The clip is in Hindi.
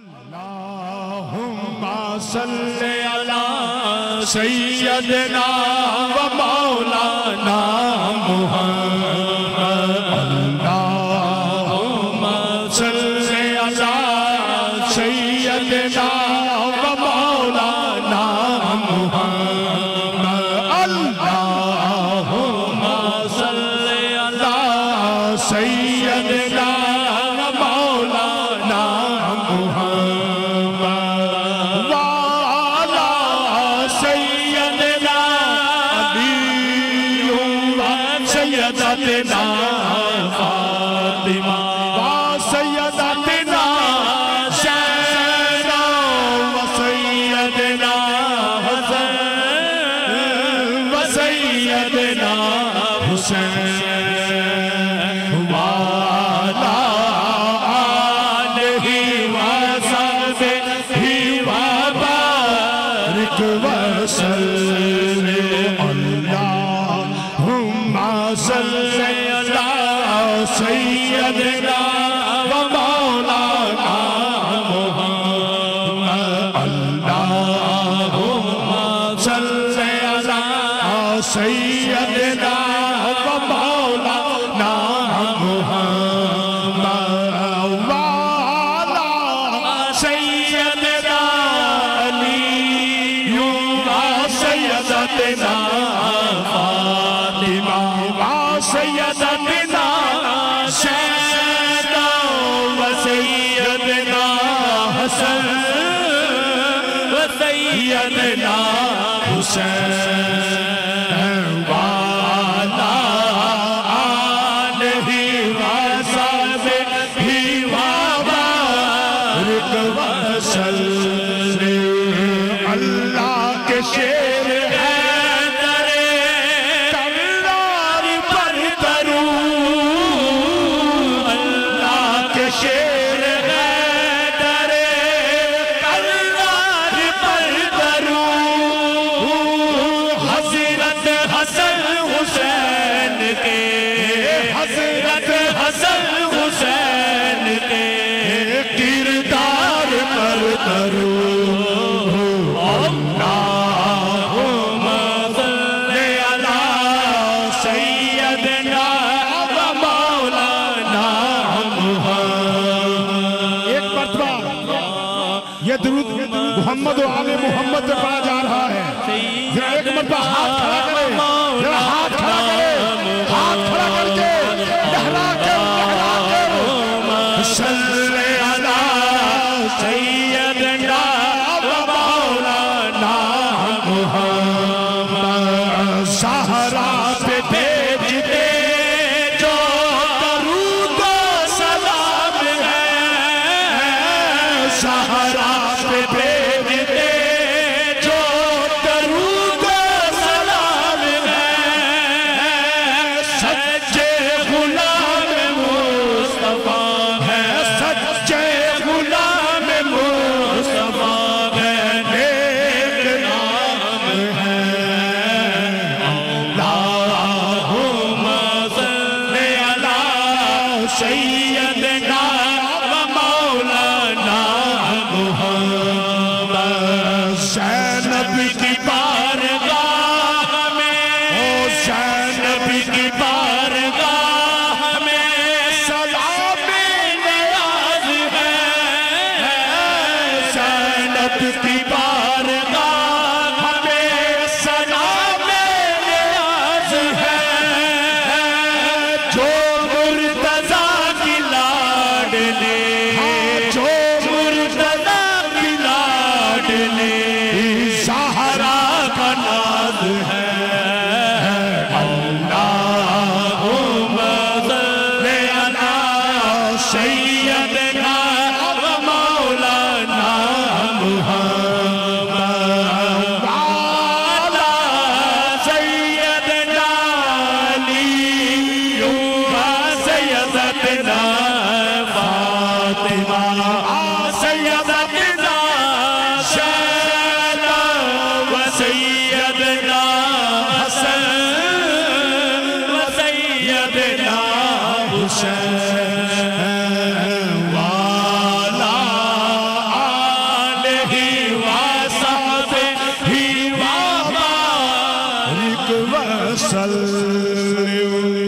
अल्लाहुम्मा सल्ली अला सय्यदना व मौलाना मुहम्मद। अल्लाहुम्मा सल्ली अला सय्यदना व मौलाना मुहम्मद। अल्लाहुम्मा सल्ली अला सय्यदना सय्यदना फातिमा व सय्यदना ज़ैनब व सय्यदना हसन व सय्यदना हुसैन वाला आलिहि व सहबिहि व बारिक व सल्लिम। अल्लाहुम्मा सल्ली अला सय्यदना व मौलाना मुहम्मद। अल्लाहुम्मा सल्ली अला सय्यदना व मौलाना मुहम्मद। वाला सय्यदना अली व सय्यदना फातिमा व सय्यदना ज़ैनब व सय्यदना हसन व सय्यदना हुसैन वाला आलिहि व सहबिहि व बारिक व सल्लिम। अल्लाह के शेर है तलवार पर दरूद। अल्लाह के शेर है डरे तलवार पर दरूद। हज़रत हसन हुसैन के हज़रत हसन हुसैन के किरदार पर दरूद। अल्लाहुम्मा सल्ली अला सय्यदना व मौलाना मुहम्मद। एक मरतबा ये दुरूद मोहम्मद व आले मोहम्मद पे पढ़ा जा रहा है। जरा एक मरतबा हाथ खड़ा करे, जरा हाथ खड़ा करे, हाथ खड़ा करके लहरा के सल्ली अला सय्यदना व मौलाना मुहम्मद। सहरा पे भेज दे जो दरूद सलाम है। सहरा पे भेज दे जो दरूद सलाम है। सच्चे गुलाम मुस्तफा है, सच्चे गुलाम मुस्तफा है, नेक नाम है। अल्लाहुम्मा सल्ली अला सय्यदना व मौलाना मुहम्मद। ज़ैनब की बारगाह में, ओ ज़ैनब की बारगाह में सलामे नियाज़ है। ज़ैनब की बारगाह में सलामे नियाज़ है। जो मुर्तज़ा की लाडली, जो मुर्तज़ा की लाडली ज़हरा का नाज है। अल्लाहुम्मा सल्ली अला सय्यदना व मौलाना मुहम्मद। वाला सय्यदना अली व सय्यदना फातिमा व सय्यदना ज़ैनब व सय्यदना हसन व सय्यदना हुसैन वाला वसल्लिम